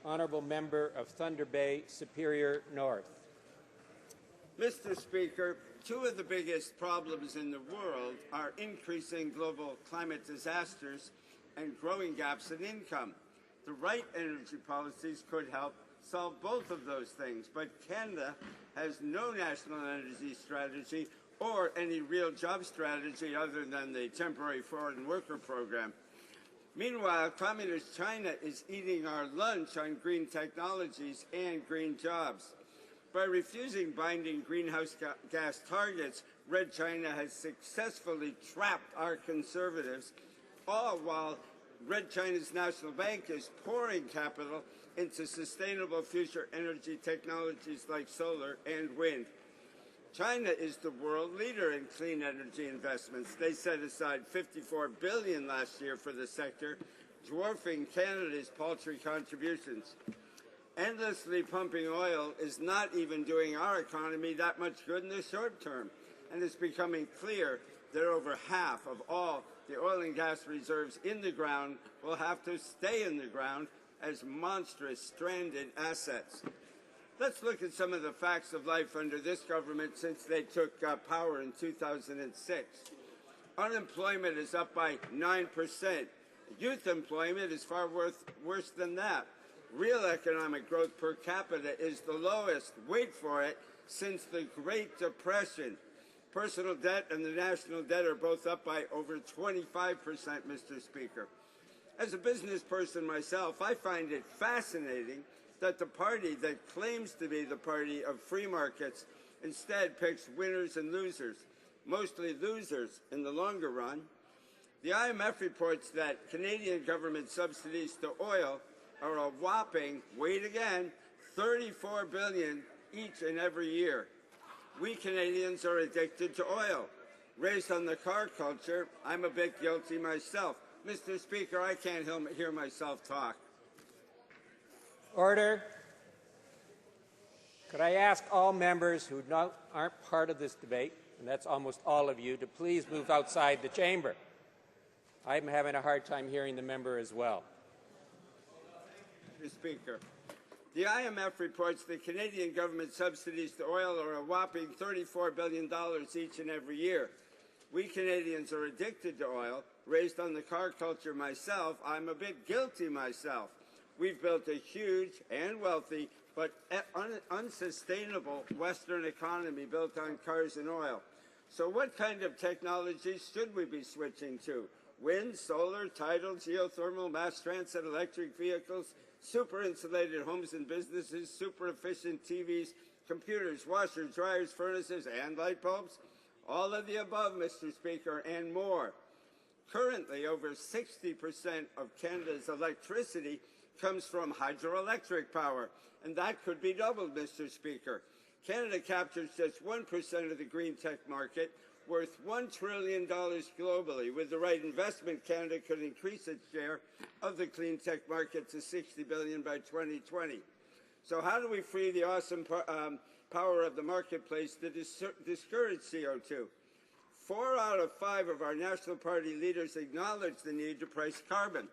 Honourable Member of Thunder Bay, Superior North. Mr. Speaker, two of the biggest problems in the world are increasing global climate disasters and growing gaps in income. The right energy policies could help solve both of those things, but Canada has no national energy strategy or any real job strategy other than the temporary foreign worker program. Meanwhile, Communist China is eating our lunch on green technologies and green jobs. By refusing binding greenhouse gas targets, Red China has successfully trapped our conservatives, all while Red China's National Bank is pouring capital into sustainable future energy technologies like solar and wind. China is the world leader in clean energy investments. They set aside $54 billion last year for the sector, dwarfing Canada's paltry contributions. Endlessly pumping oil is not even doing our economy that much good in the short term, and it's becoming clear that over half of all the oil and gas reserves in the ground will have to stay in the ground as monstrous stranded assets. Let's look at some of the facts of life under this government since they took power in 2006. Unemployment is up by 9%. Youth employment is far worse than that. Real economic growth per capita is the lowest, wait for it, since the Great Depression. Personal debt and the national debt are both up by over 25%, Mr. Speaker. As a business person myself, I find it fascinating that the party that claims to be the party of free markets instead picks winners and losers, mostly losers in the longer run. The IMF reports that Canadian government subsidies to oil are a whopping, wait again, $34 billion each and every year. We Canadians are addicted to oil. Raised on the car culture, I'm a bit guilty myself. Mr. Speaker, I can't hear myself talk. Order. Could I ask all members who aren't part of this debate, and that's almost all of you, to please move outside the chamber? I'm having a hard time hearing the member as well. Mr. Speaker, the IMF reports the Canadian government subsidies to oil are a whopping $34 billion each and every year. We Canadians are addicted to oil. Raised on the car culture myself, I'm a bit guilty myself. We've built a huge and wealthy but unsustainable Western economy built on cars and oil. So what kind of technologies should we be switching to? Wind, solar, tidal, geothermal, mass transit, electric vehicles, super insulated homes and businesses, super efficient TVs, computers, washers, dryers, furnaces, and light bulbs? All of the above, Mr. Speaker, and more. Currently, over 60% of Canada's electricity comes from hydroelectric power, and that could be doubled, Mr. Speaker. Canada captures just 1% of the green tech market, worth $1 trillion globally. With the right investment, Canada could increase its share of the clean tech market to $60 billion by 2020. So how do we free the awesome power of the marketplace to discourage CO2? 4 out of 5 of our National Party leaders acknowledge the need to price carbon.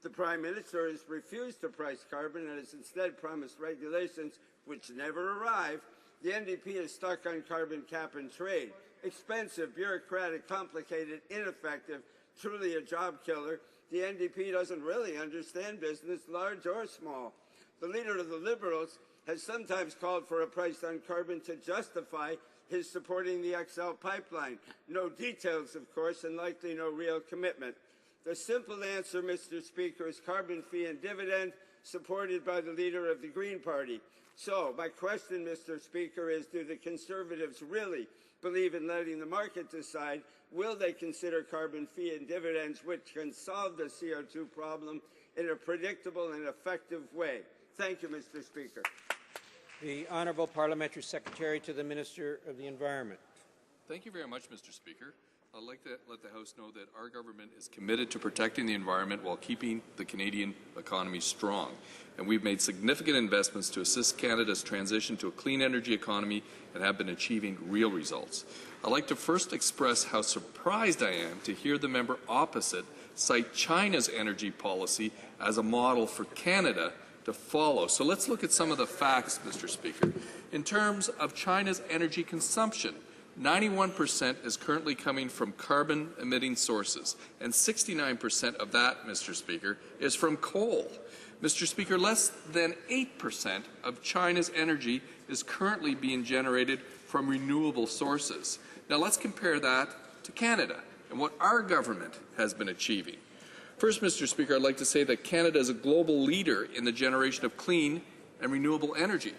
The Prime Minister has refused to price carbon and has instead promised regulations which never arrive. The NDP is stuck on carbon cap and trade. Expensive, bureaucratic, complicated, ineffective, truly a job killer. The NDP doesn't really understand business, large or small. The leader of the Liberals has sometimes called for a price on carbon to justify his supporting the XL pipeline. No details, of course, and likely no real commitment. The simple answer, Mr. Speaker, is carbon fee and dividend, supported by the leader of the Green Party. So, my question, Mr. Speaker, is do the Conservatives really believe in letting the market decide? Will they consider carbon fee and dividends, which can solve the CO2 problem in a predictable and effective way? Thank you, Mr. Speaker. The Honourable Parliamentary Secretary to the Minister of the Environment. Thank you very much, Mr. Speaker. I'd like to let the House know that our government is committed to protecting the environment while keeping the Canadian economy strong. And we've made significant investments to assist Canada's transition to a clean energy economy and have been achieving real results. I'd like to first express how surprised I am to hear the member opposite cite China's energy policy as a model for Canada to follow. So let's look at some of the facts, Mr. Speaker. In terms of China's energy consumption, 91% is currently coming from carbon-emitting sources, and 69% of that, Mr. Speaker, is from coal. Mr. Speaker, less than 8% of China's energy is currently being generated from renewable sources. Now let's compare that to Canada and what our government has been achieving. First, Mr. Speaker, I'd like to say that Canada is a global leader in the generation of clean and renewable energy.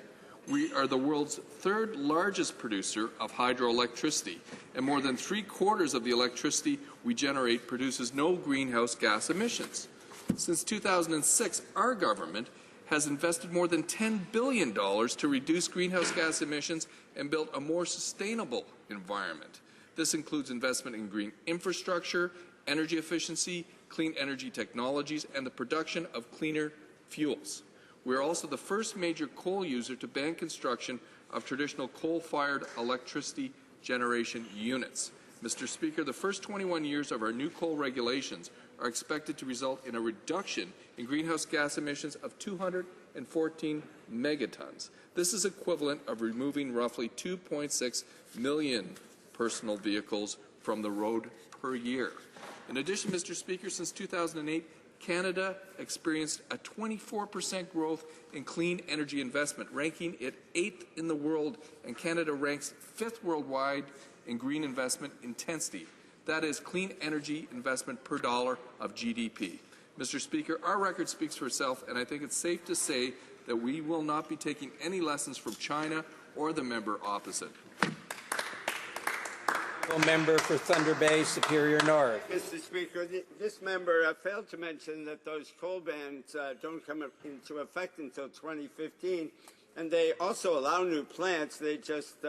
We are the world's third largest producer of hydroelectricity, and more than 3/4 of the electricity we generate produces no greenhouse gas emissions. Since 2006, our government has invested more than $10 billion to reduce greenhouse gas emissions and build a more sustainable environment. This includes investment in green infrastructure, energy efficiency, clean energy technologies, and the production of cleaner fuels. We are also the first major coal user to ban construction of traditional coal-fired electricity generation units. Mr. Speaker, the first 21 years of our new coal regulations are expected to result in a reduction in greenhouse gas emissions of 214 megatons. This is equivalent of removing roughly 2.6 million personal vehicles from the road per year. In addition, Mr. Speaker, since 2008, Canada experienced a 24% growth in clean energy investment, ranking it 8th in the world, and Canada ranks 5th worldwide in green investment intensity. That is clean energy investment per dollar of GDP. Mr. Speaker, our record speaks for itself, and I think it's safe to say that we will not be taking any lessons from China or the member opposite. Member for Thunder Bay, Superior North. Mr. Speaker, this member failed to mention that those coal bans don't come into effect until 2015, and they also allow new plants. They just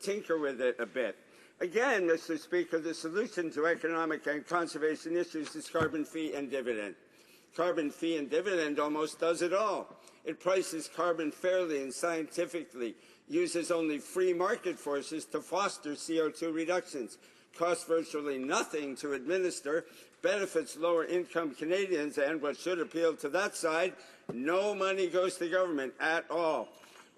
tinker with it a bit. Again, Mr. Speaker, the solution to economic and conservation issues is carbon fee and dividend. Carbon fee and dividend almost does it all. It prices carbon fairly and scientifically, uses only free market forces to foster CO2 reductions, costs virtually nothing to administer, benefits lower-income Canadians, and what should appeal to that side, no money goes to government at all.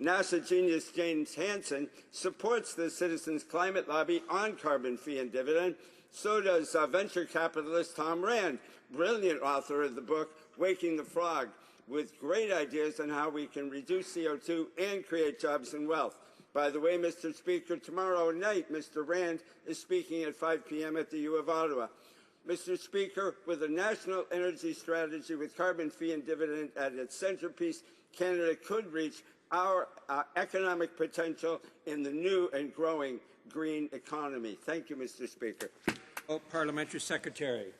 NASA genius James Hansen supports the Citizens Climate Lobby on carbon fee and dividend. So does venture capitalist Tom Rand, brilliant author of the book Waking the Frog, with great ideas on how we can reduce CO2 and create jobs and wealth. By the way, Mr. Speaker, tomorrow night, Mr. Rand is speaking at 5 p.m. at the U of Ottawa. Mr. Speaker, with a national energy strategy with carbon fee and dividend at its centerpiece, Canada could reach our economic potential in the new and growing green economy. Thank you, Mr. Speaker. Parliamentary Secretary.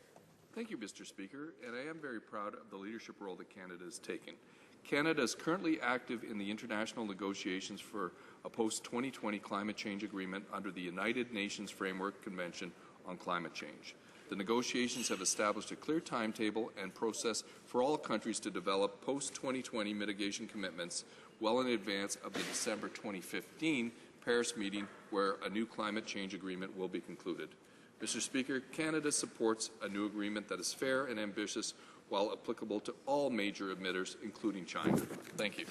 Thank you, Mr. Speaker, and I am very proud of the leadership role that Canada has taken. Canada is currently active in the international negotiations for a post-2020 climate change agreement under the United Nations Framework Convention on Climate Change. The negotiations have established a clear timetable and process for all countries to develop post-2020 mitigation commitments well in advance of the December 2015 Paris meeting, where a new climate change agreement will be concluded. Mr. Speaker, Canada supports a new agreement that is fair and ambitious while applicable to all major emitters, including China. Thank you.